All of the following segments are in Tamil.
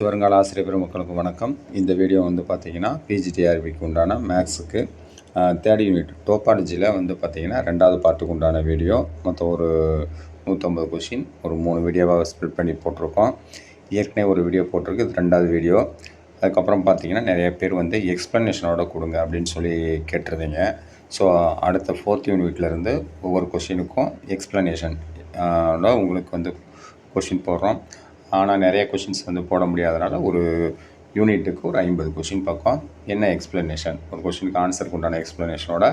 வருங்கால ஆசிரியர் பெருமக்களுக்கு வணக்கம். இந்த வீடியோ வந்து பார்த்திங்கன்னா பிஜிடிஆர்பிக்கு உண்டான மேக்ஸுக்கு தேர்ட் யூனிட் டோபாலஜியில் வந்து பார்த்திங்கன்னா 2வது பார்ட்டுக்கு உண்டான வீடியோ. மொத்தம் ஒரு 150 கொஷின் ஒரு 3 வீடியோவாக ஸ்ப்ளிட் பண்ணி போட்டிருக்கோம். ஏற்கனவே ஒரு வீடியோ போட்டிருக்கு, இது 2வது வீடியோ. அதுக்கப்புறம் பார்த்திங்கன்னா நிறைய பேர் வந்து எக்ஸ்ப்ளனேஷனோட கொடுங்க அப்படின்னு சொல்லி கேட்டிருந்தீங்க. ஸோ அடுத்த 4th யூனிட்லேருந்து ஒவ்வொரு கொஷினுக்கும் எக்ஸ்ப்ளனேஷன் உங்களுக்கு வந்து கொஷின் போடுறோம். ஆனால் நிறைய கொஷின்ஸ் வந்து போட முடியாதனால ஒரு யூனிட்டுக்கு ஒரு 50 கொஷின் பக்கம் என்ன எக்ஸ்ப்ளனேஷன், ஒரு கொஷினுக்கு ஆன்சருக்கு உண்டான எக்ஸ்ப்ளனேஷனோட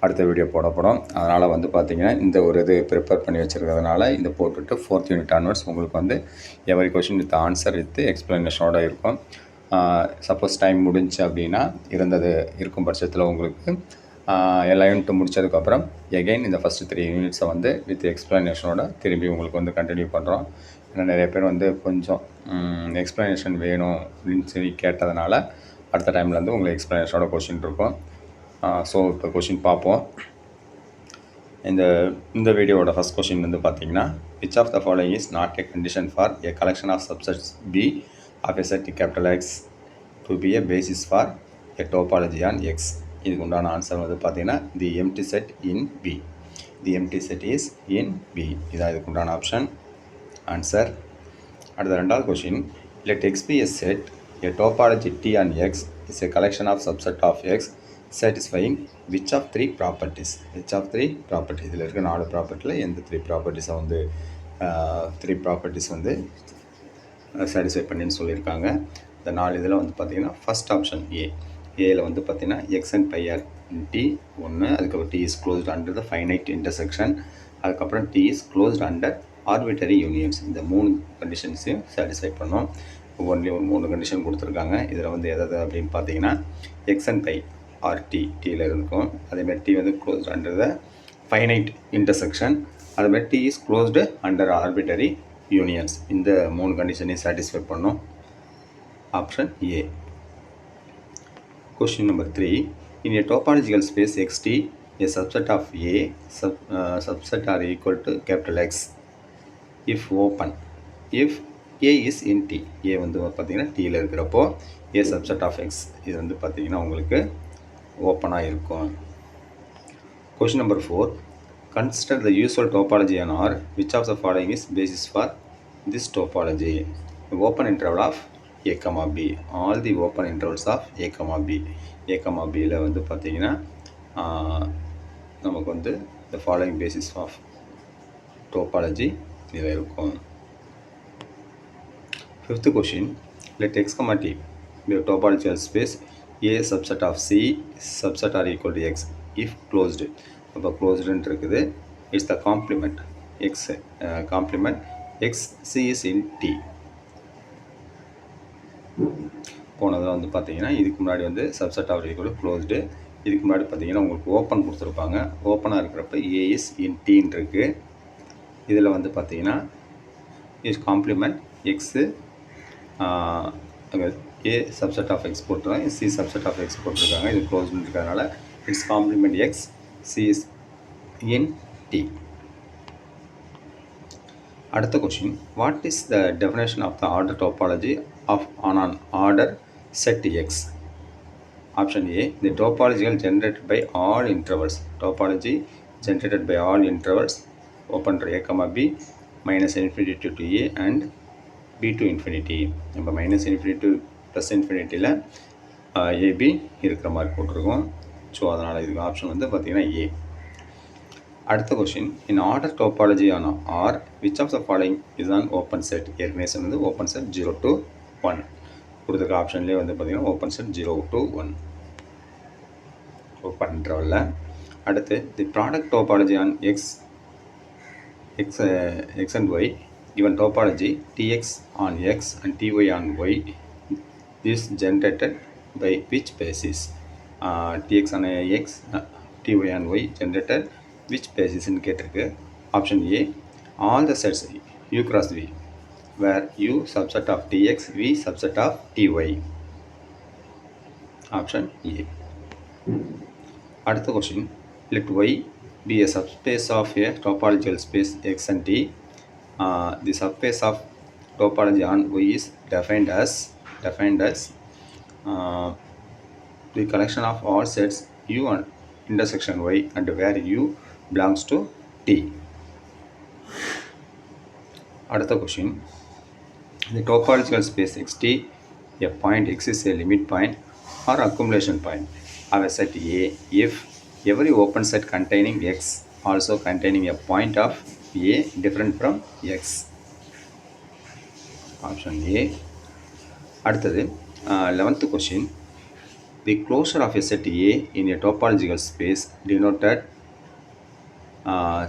அடுத்த வீடியோ போடப்படும். அதனால் வந்து பார்த்திங்கன்னா இந்த ஒரு இது ப்ரிப்பேர் பண்ணி வச்சுருக்கிறதுனால இந்த போட்டுட்டு 4th யூனிட் ஆன்வர்ட்ஸ் உங்களுக்கு வந்து every question with answer with எக்ஸ்ப்ளனேஷனோட இருக்கும். சப்போஸ் டைம் முடிஞ்சு அப்படின்னா இருக்கும் பட்சத்தில் உங்களுக்கு எல்லா யூனிட்டும் முடித்ததுக்கப்புறம் எகெயின் இந்த ஃபஸ்ட்டு 3 யூனிட்ஸை வந்து வித் எக்ஸ்ப்ளனேஷனோட திரும்பி உங்களுக்கு வந்து கண்டினியூ பண்ணுறோம். ஏன்னா நிறைய பேர் வந்து கொஞ்சம் எக்ஸ்ப்ளனேஷன் வேணும் அப்படின்னு சொல்லி கேட்டதுனால அடுத்த டைம்லேருந்து உங்களுக்கு எக்ஸ்ப்ளனேஷனோட கொஷின் இருக்கும். ஸோ இப்போ கொஷின் பார்ப்போம். இந்த வீடியோவோட ஃபஸ்ட் கொஷின் வந்து பார்த்தீங்கன்னா, which of the following is not a condition for a collection of subsets B of a set capital X to be a basis for a topology on X. இதுக்கு உண்டான ஆன்சர் வந்து பார்த்தீங்கன்னா the empty set in B. The empty set is in B. இதான் இதுக்கு உண்டான ஆப்ஷன் ஆன்சர். அடுத்த 2வது question, let X be a set a topology T on X is a collection of subset of X satisfying which of 3 properties. which of 3 properties, இதில் இருக்க 4 ப்ராப்பர்ட்டியில் எந்த 3 ப்ராப்பர்ட்டிஸை வந்து 3 ப்ராப்பர்ட்டிஸ் வந்து சாட்டிஸ்ஃபை பண்ணின்னு சொல்லியிருக்காங்க. இந்த 4 இதில் வந்து பார்த்திங்கன்னா ஃபஸ்ட் ஆப்ஷன் ஏல வந்து பார்த்திங்கன்னா X and phi are T ஒன்று, அதுக்கப்புறம் T is closed under the finite intersection, அதுக்கப்புறம் T is closed under arbitrary unions. இந்த 3 கண்டிஷன்ஸையும் சாட்டிஸ்ஃபை பண்ணோம். ஒவ்வொன்றிலையும் ஒரு 3 கண்டிஷன் கொடுத்துருக்காங்க. இதில் வந்து எதாவது அப்படின்னு பார்த்தீங்கன்னா எக்ஸ் அண்ட் பை ஆர்டி டியில் இருக்கும், அதேமாதிரி டி வந்து closed under the finite intersection, அதுமாதிரி T is closed under arbitrary unions. இந்த 3 கண்டிஷனையும் சாட்டிஸ்ஃபை பண்ணோம். Option A. Question number 3. In a topological space xt, a subset of A subset are equal to capital X if open. If A is in T. A வந்து பார்த்தீங்கன்னா Tயில் இருக்கிறப்போ A subset of X இது வந்து பார்த்தீங்கன்னா உங்களுக்கு ஓப்பனாக இருக்கும். Question number 4. Consider the usual topology on R. Which of the following is basis for this topology? The open interval of A, B. All the open intervals of A, B. A, Bயில் வந்து பார்த்தீங்கன்னா நமக்கு வந்து the following basis of topology இதில் இருக்கும். 5th question. Let X, T be a topological space A subset of C subset are equal to X if closed. அப்போ closedன்னு இருக்குது. It's the complement X complement X C is in T. போனதில் வந்து பார்த்தீங்கன்னா இதுக்கு முன்னாடி வந்து சப்செட் ஆஃப் ஈக்குவல் க்ளோஸ்டு, இதுக்கு முன்னாடி பார்த்தீங்கன்னா உங்களுக்கு ஓப்பன் கொடுத்துருப்பாங்க. ஓப்பனாக இருக்கிறப்ப ஏ இஸ் இன் டீன் இருக்குது. இதில் வந்து பார்த்தீங்கன்னா is complement X a subset of X போட்டுருக்காங்க, சி சப்செட் ஆஃப் எக்ஸ் போட்டிருக்காங்க. இது க்ளோஸ்டுன்னு இருக்கிறதுனால it's complement X C is in T. அடுத்த question, what is the definition of the order topology of on order set X? Option A, the topological generated by all intervals. Topology generated by all intervals open to A, B, minus infinity to A and B to infinity. நம்ம minus infinity to plus infinity AB இருக்கிற மாதிரி போட்டிருக்கோம். ஸோ அதனால் இதுக்கு ஆப்ஷன் வந்து பார்த்தீங்கன்னா A. அடுத்த question, in order topology on R, which of the following is an open set? ஏற்கனவே சொன்னது open set 0 to 1. கொடுத்துருக்க ஆப்ஷன்லேயே வந்து பார்த்தீங்கன்னா ஓப்பன் செட் 0 to 1 ஓப்பன் இன்டர்வலில். அடுத்து the product topology on X and Y given topology Tx on X and Ty on Y is generated by which basis? Tx on X Ty on Y generated which basis ன்னு கேட்டிருக்கு. Option A, all the sets U cross V where U subset of Tx, V subset of Ty. Option A. அடுத்த question, let Y be a subspace of a topological space X and T. The subspace of topology on Y is defined as defined as the collection of all sets U and intersection Y and where U belongs to T. அடுத்த question. In the topological space Xt, a point X is a limit point or accumulation point of a set A if every open set containing X also containing a point of A different from X. Option A. அடுத்தது 11th question. The closure of a set A in a topological space denoted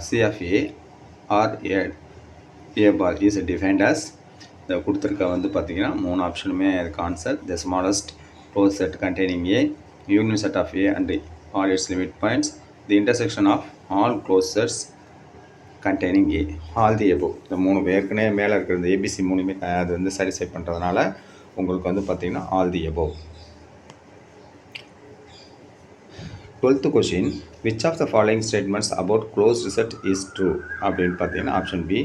C of A or A bar is defined as இந்த கொடுத்துருக்க வந்து பார்த்தீங்கன்னா 3 ஆப்ஷனுமே அதுக்கு answer. The smallest close set containing A, union set of A and all its limit points, the intersection of all close sets containing A, all the above. இந்த 3 ஏற்கனவே மேலே இருக்கிற இந்த ஏபிசி 3மே அது வந்து சாட்டிஸ்ஃபை பண்ணுறதுனால உங்களுக்கு வந்து பார்த்தீங்கன்னா all the above. 12th question. Which of the following statements about closed set is true? அப்படின்னு பார்த்தீங்கன்னா option B.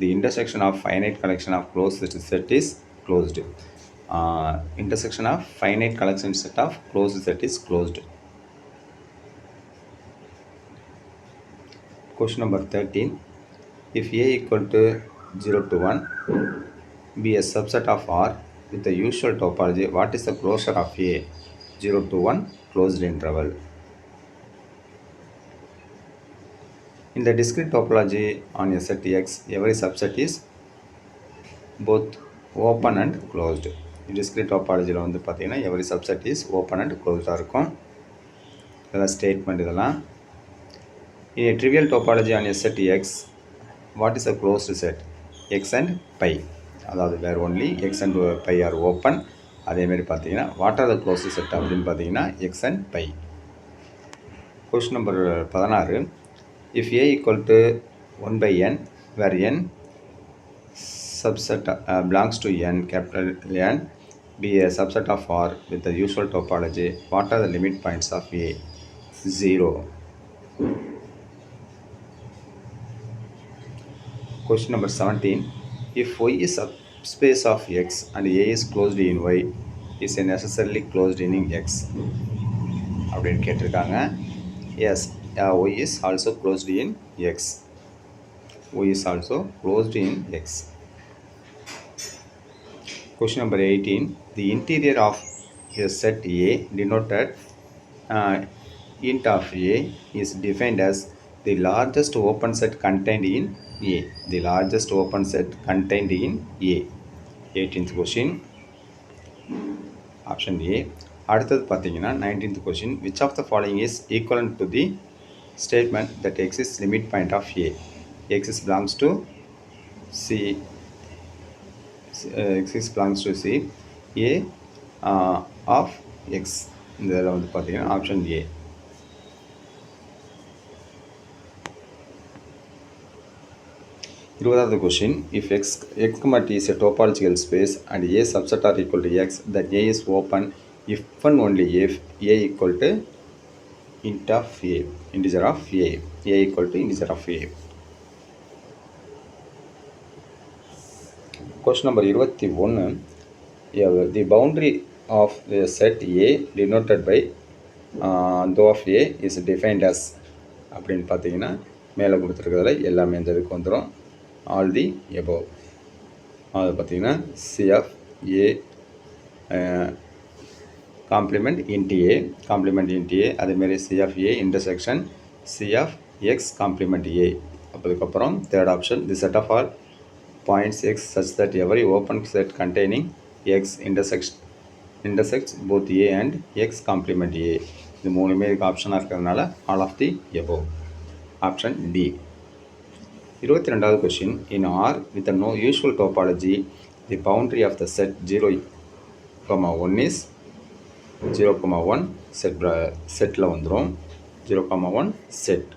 The intersection of finite collection of closed set is closed. Intersection of finite collection set of closed set is closed. Question number 13. If A equal to 0 to 1 be a subset of R with the usual topology, what is the closure of A? 0 to 1 closed interval. In the discrete topology on a set X, every subset is both open and closed. Discrete topology வந்து பார்த்தீங்கன்னா every subset is open and closed இருக்கும். இதெல்லாம் ஸ்டேட்மெண்ட். இதெல்லாம் in a trivial topology on a set X, what is a closed set? X and pi. அதாவது where only X and pi are open. அதேமாதிரி பார்த்தீங்கன்னா what are the closed set அப்படின்னு பார்த்தீங்கன்னா X and pi. Question number 16. If A equal to 1 by n, where n subset belongs to n, capital N, be a subset of R with the usual topology, what are the limit points of A? 0. Question number 17. If Y is subspace of X and A is closed in Y, is a necessarily closed in X? அப்படின்னு கேட்டிருக்காங்க. Yes. Y is also closed in X. Y is also closed in X. Question number 18. The interior of a set A denoted int of A is defined as the largest open set contained in A. The largest open set contained in A. 18th question. Option A. அடுத்தது பார்த்தீங்கன்னா 19th question. Which of the following is equivalent to the statement that X is limit point of A? X is belongs to C. X is belongs to C. A of X. இதில் வந்து பார்த்தீங்கன்னா ஆப்ஷன் A. இருபதாவது question. If X, T is a topological space and A subset are equal to X, then A is open if and only if A equal to int of A, integer of A, A equal to integer of A. Question number 21. The boundary of the set A denoted by though of A is defined as அப்படின்னு பார்த்தீங்கன்னா மேலே கொடுத்துருக்கிறதுல எல்லாமே இந்த இதுக்கு வந்துடும். All the above. அது பார்த்தீங்கன்னா C of A complement int A, complement int A, அதேமாரி C of A intersection C of X complement A. அதுக்கப்புறம் third option, the set of all points X such that every open set containing X intersects both A and X complement A. இது மூணுமே இதுக்கு ஆப்ஷனாக இருக்கிறதுனால all of the above. Option D. 22வது question. In R with no usual topology, the boundary of the set 0, 1 is 0,1 settle வந்துடும். 0,1 செட்.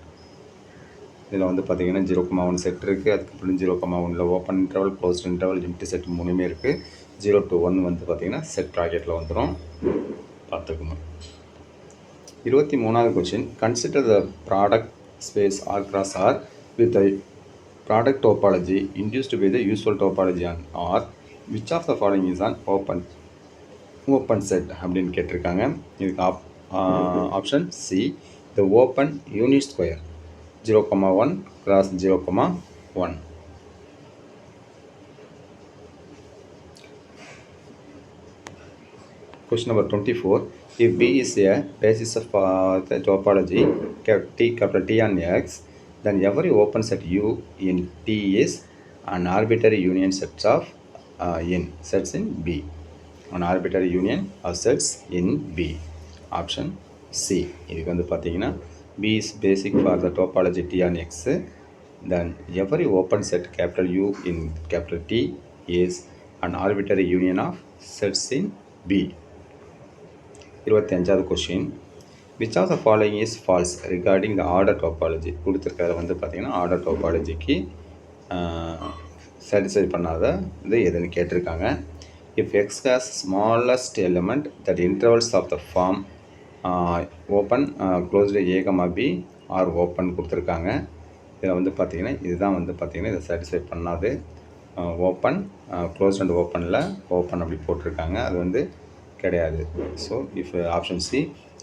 இதில் வந்து பார்த்தீங்கன்னா 0,1 செட் இருக்குது. அதுக்கப்புறம் 0,1ல் open interval, closed interval, empty set மூணுமே இருக்குது. 0 to 1 வந்து பார்த்தீங்கன்னா செட் ப்ராக்கெட்டில் வந்துடும். பார்த்துக்கணும். 23வது question. Consider the product space R cross R with the product topology induced by the usual topology on R. Which of the following is an open open set அப்படின்னு கேட்டிருக்காங்க. இதுக்கு option C, the open unit square 0,1 cross 0,1. Question number 24. If B is a basis of the topology capital T on X, then every open set U in T is an arbitrary union sets of sets in B. An arbitrary union of sets in B. Option C. இதுக்கு வந்து பார்த்தீங்கன்னா B is basic for the topology T on X, then every open set capital U in capital T is an arbitrary union of sets in B. 25வது question, which of the following is false regarding the order topology? கொடுத்துருக்கிறத வந்து பார்த்தீங்கன்னா ஆர்டர் டோபாலஜிக்கு சாட்டிஸ்ஃபை பண்ணாத இது எதுன்னு கேட்டிருக்காங்க. If X has smallest element that intervals of the form open closed A comma B are open கொடுத்துருக்காங்க. இதில் வந்து பார்த்திங்கன்னா இதுதான் வந்து பார்த்திங்கன்னா இதை சாட்டிஸ்ஃபை பண்ணாது. ஓப்பன் க்ளோஸ்ட் அண்ட் ஓப்பனில் ஓப்பன் அப்படி போட்டிருக்காங்க, அது வந்து கிடையாது. So if option C,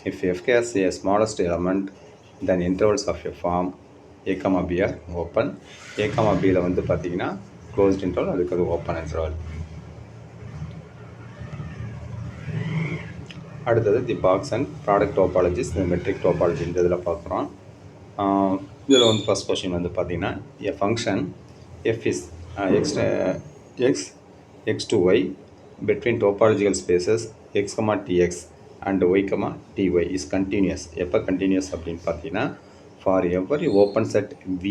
if F has a smallest element then intervals of a form A comma B are open. A comma பியில் வந்து பார்த்திங்கன்னா க்ளோஸ்ட் இன்டர்வல், அதுக்கு அது ஓப்பன் இன்டர்வல். அடுத்தது the box and product topologies, இந்த மெட்ரிக் டோபாலஜி இந்த இதில் பார்க்குறோம். இதில் வந்து ஃபஸ்ட் கொஸ்டின் வந்து பார்த்திங்கன்னா a function F is x to y between topological spaces x, tx and y, ty is continuous. எப்போ continuous அப்படின்னு பார்த்தீங்கன்னா for every open set V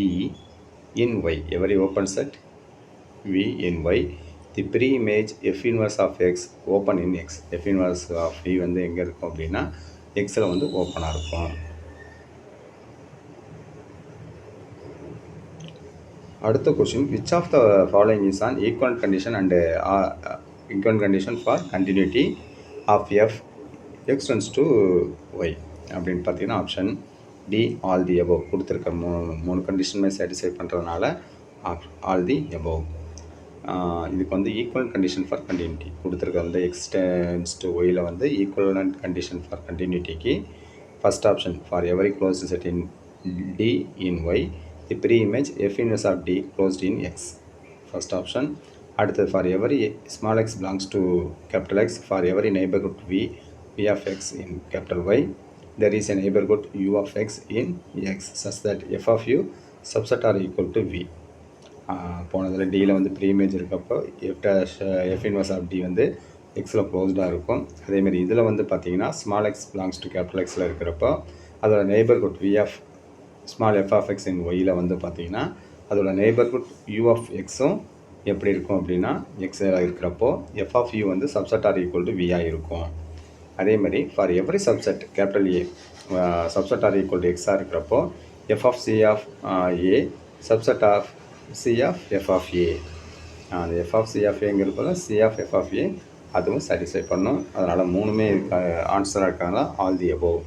in Y, every open set V in Y, the pre-image F inverse of X open in X. F inverse of V வந்து எங்கே இருக்கும் அப்படின்னா எக்ஸில் வந்து ஓப்பனாக இருக்கும். அடுத்த question, which of the following is an equivalent condition and equivalent condition for continuity of F x tends to y அப்படின்னு பார்த்தீங்கன்னா option D, all the above. கொடுத்துருக்க மூணு கண்டிஷனுமே சாட்டிஸ்ஃபை பண்ணுறதுனால ஆல் தி எபோவ். இதுக்கு வந்து ஈக்குவலண்ட் கண்டிஷன் ஃபார் கண்டினியூட்டி கொடுத்துருக்க வந்து எக்ஸ் டென்ஸ் டு ஒயில் வந்து ஈக்குவலண்ட் கண்டிஷன் ஃபார் கண்டினியூட்டிக்கு first option for every closed set in T in Y the preimage f inverse of T closed in X, first option. அடுத்தது for every small X belongs to capital X for every neighbourhood V of x in capital Y, there is a neighborhood u of x in x such that f of u subset are equal to v. போனதில் டியில் வந்து ப்ரீ இமேஜ் இருக்கப்போ எஃப் இன்வர்ஸ் ஆஃப் டி வந்து எக்ஸில் க்ளோஸ்டாக இருக்கும். அதேமாதிரி இதில் வந்து பார்த்தீங்கன்னா small X belongs to capital எக்ஸில் இருக்கிறப்போ அதோட neighbourhood V of small F of X in ஒயில் வந்து பார்த்தீங்கன்னா அதோட நெய்பர்ஹுட் யூ ஆஃப் எக்ஸும் எப்படி இருக்கும் அப்படின்னா எக்ஸில் இருக்கிறப்போ எஃப் ஆஃப் யூ வந்து சப்செட் ஆர் ஈக்குவல் டு வியாக இருக்கும். அதே மாதிரி for every subset capital A subset or equal to எக்ஸாக இருக்கிறப்போ f of C of A subset of C of f of A, அந்த எஃப் ஆஃப் சி ஆஃப் ஏங்கிறப்போ C of f of A அதுவும் சாட்டிஸ்ஃபை பண்ணும். அதனால் மூணுமே ஆன்சராக இருக்காங்க all the above.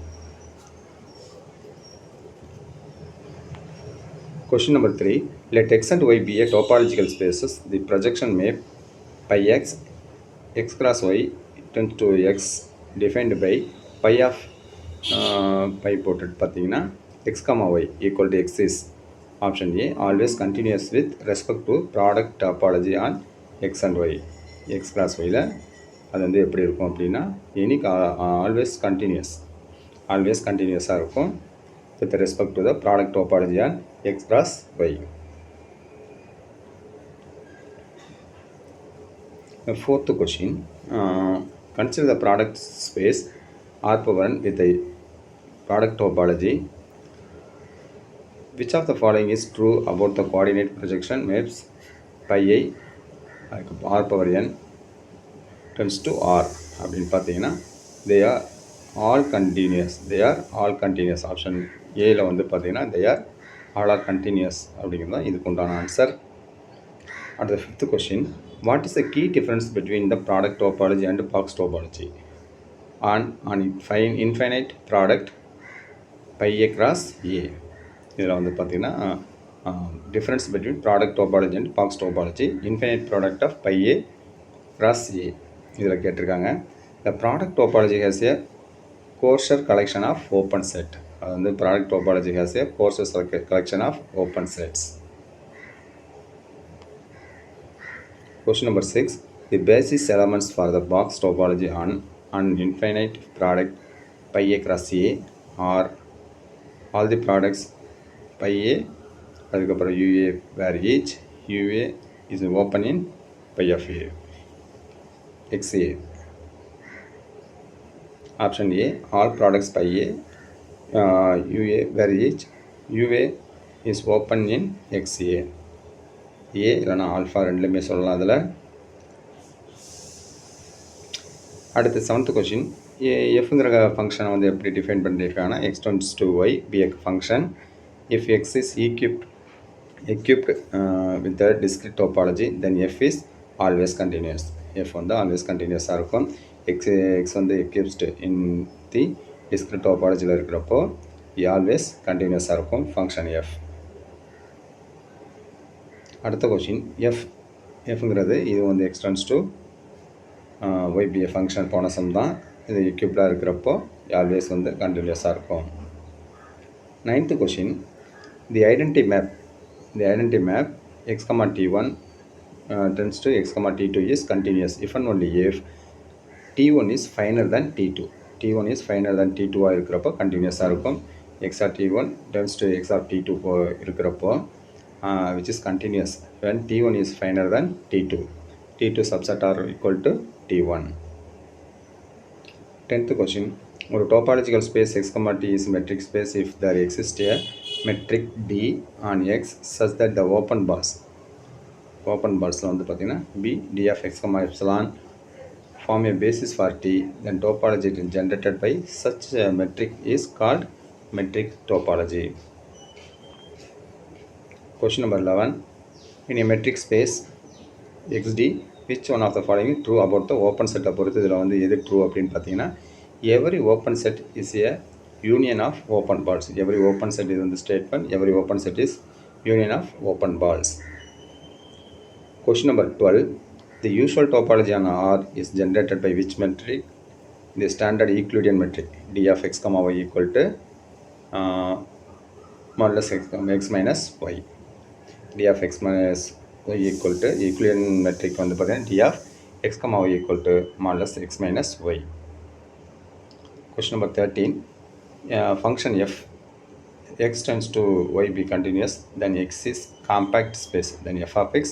Question number 3. Let x and y be a topological spaces. The projection map pi x cross y tends to x defined by pi of pi போட்டுட்டு பார்த்தீங்கன்னா x, y equal to x is option A always continuous with respect to product topology on x and y. x cross yல அது வந்து எப்படி இருக்கும் அப்படின்னா ஆல்வேஸ் கண்டினியூஸாக இருக்கும் with respect to the product topology on x cross y. The fourth question, consider the product space R(n) with the product topology. Which of the following is true about the coordinate projection maps pi I R(n) tends to R அப்படின்னு பார்த்தீங்கன்னா they are all continuous. Option ஏல வந்து பார்த்தீங்கன்னா they are all are continuous அப்படிங்கிறது தான் இதுக்கு உண்டான ஆன்சர். அடுத்த fifth question, what is the key difference between the product topology and box topology on infinite product pi A cross A? இதில் வந்து பார்த்திங்கன்னா difference between product topology and box topology infinite product of pi A cross A இதில் கேட்டிருக்காங்க. The product topology has a coarser collection of open set. அது வந்து product topology has a coarser collection of open sets. Question number 6. The basis elements for the box topology on an infinite product pi a cross a are all the products pi a அதுக்கப்புறம் UA where each UA is open in pi of a XA. Option A, all products pi a UA where each UA is open in XA. A இல்லைனா ஆல்ஃபா ரெண்டுலேயுமே சொல்லலாம். அதில் அடுத்து 7th கொஷின். எஃப்ங்கிற ஃபங்க்ஷனை வந்து எப்படி டிஃபைன் பண்ணியிருக்காங்கன்னா X tense to Y be a function if X is equipped with the discrete topology then f is always continuous. f வந்து always continuous-ஆக இருக்கும். x வந்து equipped in the discrete topology-ல இருக்கிறப்போ always continuous-ஆக இருக்கும் ஃபங்க்ஷன் f. அடுத்த கொஷின் எஃப்ங்கிறது இது வந்து x tends to y be a function போன சம் தான். இது equipped-ஆக இருக்கிறப்போ always வந்து continuous-ஆக இருக்கும். 9th question. The identity map x, t1 tends to x, t2 is continuous if and only if t1 is finer than t2. t1 is finer than t2 இருக்கிறப்போ continuous-ஆக இருக்கும். x of t1 tends to x of t2 இருக்கிறப்போ which is continuous when t1 is finer than t2. t2 subset are equal to t1. 10th question. ஒரு topological space x, t is metric space if there exists a metric D on X such that the open balls வந்து பார்த்தீங்கன்னா B D of x, epsilon form a basis for T, then topology generated by such a metric is called metric topology. Question number 11. In a metric space XD, which one of the following true about the open set? பொறுத்து இதில் வந்து எது true அப்படின்னு பார்த்தீங்கன்னா every open set is a union of open balls. Every open set is in the statement. Every open set is union of open balls. Question number 12. The usual topology on R is generated by which metric? The standard Euclidean metric D of x, y equal to modulus x minus y. D of x minus y equal to Euclidean metric வந்து பார்த்தீங்கன்னா D of x, y equal to modulus x minus y. Question number 13. Function f x tends to y be continuous then x is compact space then f of x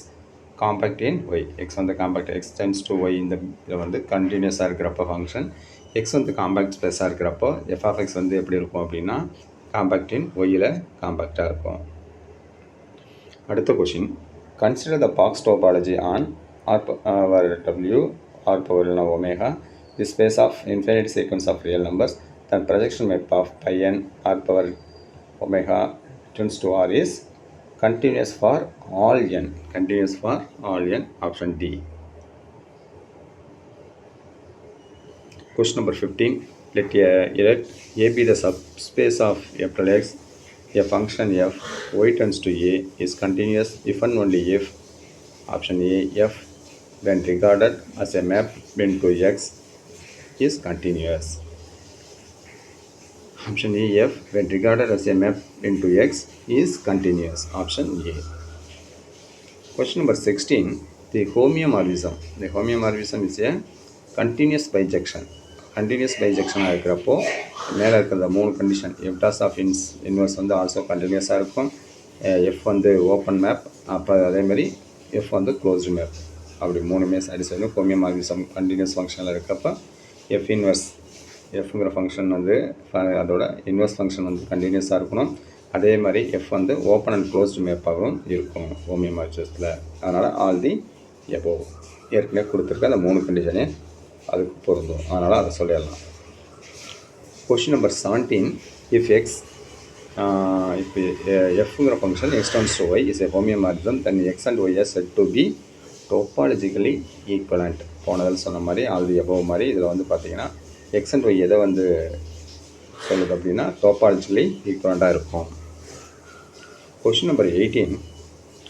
compact in y. x வந்து compact, x tends to y இந்த வந்து கண்டினியூஸாக இருக்கிறப்போ ஃபங்க்ஷன் x வந்து காம்பேக்ட் ஸ்பேஸாக இருக்கிறப்போ f of x வந்து எப்படி இருக்கும் அப்படின்னா காம்பேக்ட் இன் ஒய்யில் காம்பேக்டாக இருக்கும். அடுத்த question. Consider the box topology on r power w r power omega the space of infinite sequence of real numbers. Then projection map of pi n r power omega tends to r is continuous for all n. Continuous for all n. Option D. Question number 15. Let A be the subspace of f till x. A function f y tends to a is continuous if and only if option A f when regarded as a map into x is continuous. Option A f when regarded as a map into x is continuous. Option A. Question number 16. The homeomorphism. The homeomorphism is a continuous bijection. Continuous bijection இருக்கிறப்போ மேலே இருக்கிற 3 கண்டிஷன் எஃப்டாஸ் ஆஃப் இன்வர்ஸ் வந்து ஆல்சோ கண்டினியூஸாக இருக்கும். எஃப் வந்து ஓப்பன் மேப், அப்போ அதேமாதிரி எஃப் வந்து க்ளோஸ்டு மேப், அப்படி 3மே சாட்டிஸ்ஃபை ஹோமியோமார்பிசம் கண்டினியூஸ் ஃபங்க்ஷனில் இருக்கிறப்ப எஃப் இன்வர்ஸ் எஃப்ங்கிற ஃபங்க்ஷன் வந்து அதோட இன்வர்ஸ் ஃபங்க்ஷன் வந்து கண்டினியூஸாக இருக்கணும். அதே மாதிரி எஃப் வந்து ஓப்பன் அண்ட் க்ளோஸ்டு மேப்பாகவும் இருக்கும் ஹோமியோமார்பிசத்தில். அதனால் ஆல் தி எபோவ் ஏற்கனவே கொடுத்துருக்க அந்த 3 கண்டிஷனே அதுக்கு பொருந்தும், அதனால் அதை சொல்லிடலாம். Question number 17. இஃப் எக்ஸ் இப்போ எஃப்ங்கிற function X tense to Y is a homeomorphism then X and Y are said to be topologically equivalent. போனதில் சொன்ன மாதிரி ஆல் தி எபோவ் மாதிரி இதில் வந்து பார்த்தீங்கன்னா எக்ஸ் அண்ட் ஒய் எதை வந்து சொல்லுது அப்படின்னா டோபாலஜிக்கலி ஈக்குவலண்ட்டாக இருக்கும். Question number 18.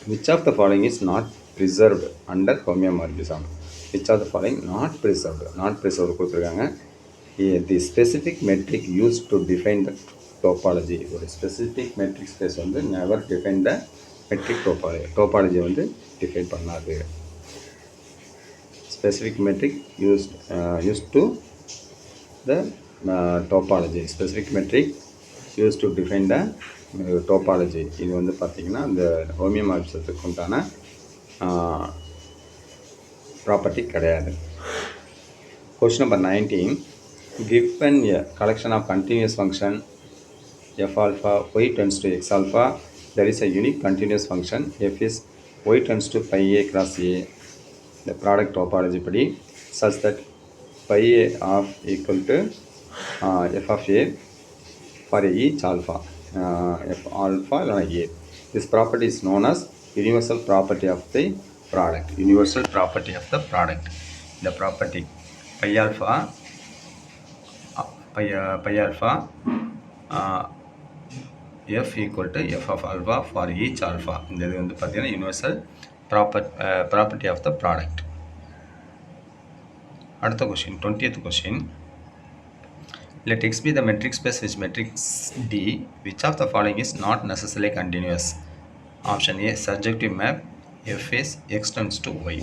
Which of the following is not preserved under homeomorphism. Which of the following not preserved கொடுத்துருக்காங்க. The specific metric use to define the topology. ஒரு ஸ்பெசிஃபிக் மெட்ரிக் ஸ்பேஸ் வந்து never define the metric topology வந்து டிஃபைன் பண்ணாது. Specific metric use to the topology. Specific metric use to define the topology. இது வந்து பார்த்திங்கன்னா இந்த ஹோமியோமார்பிசத்துக்கு உண்டான ப்ராப்பர்ட்டி கிடையாது. Question number 19. Given a collection of continuous function f alpha y tends to x alpha, there is a unique continuous function f is y tends to pi a cross a. The product topology padi such that pi a of equal to f of a for each alpha, f alpha a. This property is known as universal property of the product. Universal property of the product. The property pi alpha f equal to f of alpha for each alpha. இந்த இது வந்து பார்த்தீங்கன்னா universal property of the product. அடுத்த question 20th question. Let X be the metric space which matrix D, which of the following is not necessarily continuous? Option A, surjective map f is x tends to y.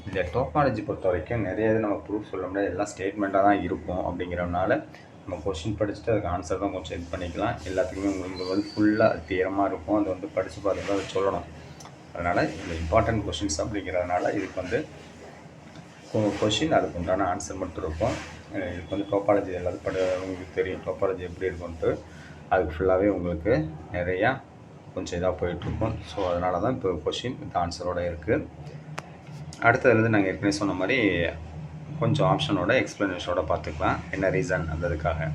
இந்த டோபாலஜி பொறுத்த வரைக்கும் நிறைய நம்ம ப்ரூஃப் சொல்ல முடியாது, எல்லாம் ஸ்டேட்மெண்ட்டாக தான் இருக்கும். அப்படிங்கிறதுனால நம்ம கொஷின் படிச்சுட்டு அதுக்கு ஆன்சர் தான் கொஞ்சம் இது பண்ணிக்கலாம். எல்லாத்துக்குமே உங்களுக்கு வந்து ஃபுல்லாக தியரமாக இருக்கும், அதை வந்து படித்து பார்த்து அதை சொல்லணும். அதனால் இந்த இம்பார்ட்டன்ட் கொஷின்ஸ் அப்படிங்கிறதுனால இதுக்கு வந்து கொஷின் அதுக்கு உண்டான ஆன்சர் மட்டும் இருக்கும். இதுக்கு வந்து டோபாலஜி எல்லாத்தையும் உங்களுக்கு தெரியும் டோபாலஜி எப்படி இருக்குன்ட்டு. அதுக்கு ஃபுல்லாகவே உங்களுக்கு நிறையா கொஞ்சம் இதாக போயிட்டுருக்கும். ஸோ அதனால தான் இப்போ கொஷின் இந்த ஆன்சரோடு இருக்குது. அடுத்ததுலேருந்து நாங்கள் ஏற்கனவே சொன்ன மாதிரி கொஞ்சம் ஆப்ஷனோட எக்ஸ்ப்ளனேஷனோட பார்த்துக்கலாம் என்ன ரீசன் அந்ததுக்காக.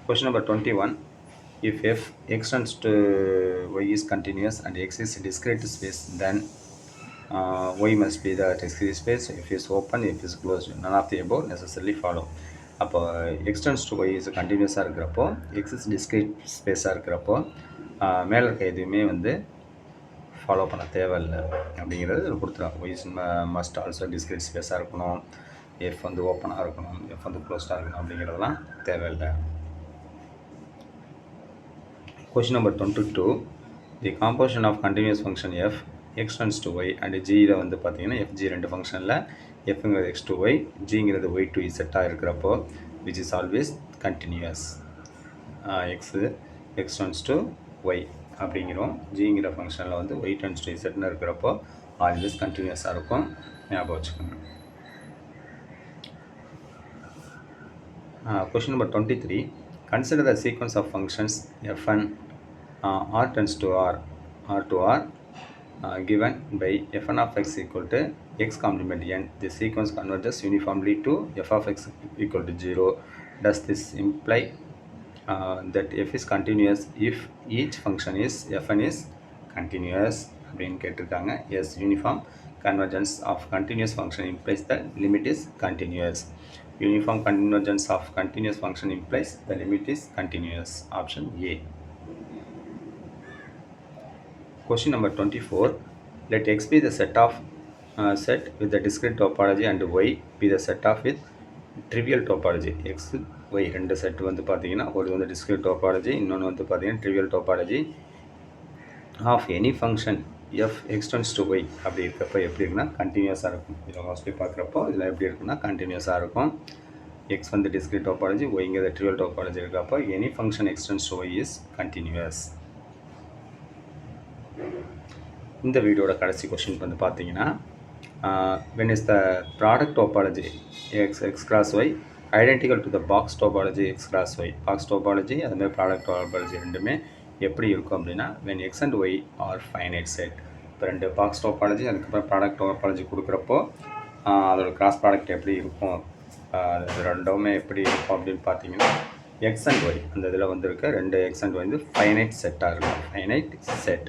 Question number 21. If f x tends to y is continuous and x is discrete space, then y must be the discrete space. If is open, if is closed, none of the above necessarily follow. அப்போ x tends to y is கண்டினியூஸாக இருக்கிறப்போ, x is discrete ஸ்பேஸாக இருக்கிறப்போ மேலே இருக்க எதுவுமே வந்து ஃபாலோ பண்ண தேவையில்லை அப்படிங்கிறது கொடுத்துருவாங்க. y மஸ்ட் ஆல்சோ டிஸ்கிரீட் ஸ்பேஸாக இருக்கணும், f வந்து ஓப்பனாக இருக்கணும், f வந்து க்ளோஸ்டாக இருக்கணும் அப்படிங்கிறதுலாம் தேவையில்லை. Question number 22. The composition of continuous function f x tends to y and ஜியில் வந்து பார்த்தீங்கன்னா fg ரெண்டு ஃபங்க்ஷனில் fங்கிறது x to y, ஜிங்கிறது y to z இருக்கிறப்போ which is always continuous. x tends to y அப்படிங்கிறோம். ஜிங்கிற ஃபங்க்ஷனில் வந்து y tends to zன்னு இருக்கிறப்போ ஆல்வேஸ் கண்டினியூஸாக இருக்கும், ஞாபகம் வச்சுக்கோங்க. Question number 23. Consider the sequence of functions f1 r tends to r given by f1 of x equal to x complement n. The sequence converges uniformly to f of x equal to 0. Does this imply that f is continuous if each function is fn is continuous அப்படின்னு கேட்டிருக்காங்க. Yes, uniform convergence of continuous function implies the limit is continuous. Uniform convergence of continuous function implies the limit is continuous. Option A. Question number 24. Let x be the set with the discrete topology and y be the set of with trivial topology. x y ரெண்டு செட் வந்து பார்த்தீங்கன்னா ஒரு வந்து discrete topology, இன்னொன்று வந்து பார்த்தீங்கன்னா trivial topology of any function f x tends to y அப்படி இருக்கப்போ எப்படி இருக்குன்னா கண்டினியூஸாக இருக்கும். இதில் மோஸ்ட்லி பார்க்குறப்போ இதில் எப்படி இருக்குன்னா கண்டினியூஸாக இருக்கும். x வந்து discrete topology, yங்கிறது trivial topology இருக்கப்போ any function x tends to y is continuous. இந்த வீடியோட கடைசி கொஷின் வந்து பார்த்தீங்கன்னா when is the product topology x cross y identical to the box topology x cross y. Box topology அதுமாதிரி ப்ராடக்ட் topology ரெண்டுமே எப்படி இருக்கும் அப்படின்னா when x and y are finite set. இப்போ ரெண்டு பாக்ஸ் topology அதுக்கப்புறம் ப்ராடக்ட் topology கொடுக்குறப்போ அதோட கிராஸ் ப்ராடக்ட் எப்படி இருக்கும், அது ரெண்டுமே எப்படி இருக்கும் அப்படின்னு பார்த்தீங்கன்னா எக்ஸ் அண்ட் ஒய் அந்த இதில் வந்துருக்க ரெண்டு எக்ஸ் அண்ட் ஒய் வந்து ஃபைனைட் செட்டாக இருக்கும். Finite set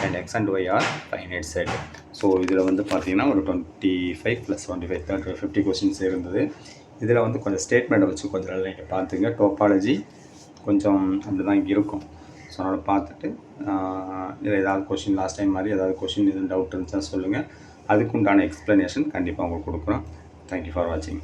and X and Y are finite set. So இதில் வந்து பார்த்தீங்கன்னா ஒரு 25 + 25 50 கொஸ்டின்ஸ் இருந்தது. இதில் வந்து கொஞ்சம் ஸ்டேட்மெண்ட்டை வச்சு கொஞ்சம் நல்லா நீங்கள் பார்த்துங்க. டோபாலஜி கொஞ்சம் அப்படி தான் இருக்கும். ஸோ அதனால் பார்த்துட்டு இதில் ஏதாவது கொஷின் லாஸ்ட் டைம் மாதிரி ஏதாவது கொஷின் எதுவும் டவுட் இருந்துச்சுன்னா சொல்லுங்கள். அதுக்குண்டான எக்ஸ்ப்ளனேஷன் கண்டிப்பாக உங்களுக்கு கொடுக்குறோம். தேங்க்யூ ஃபார் வாட்சிங்.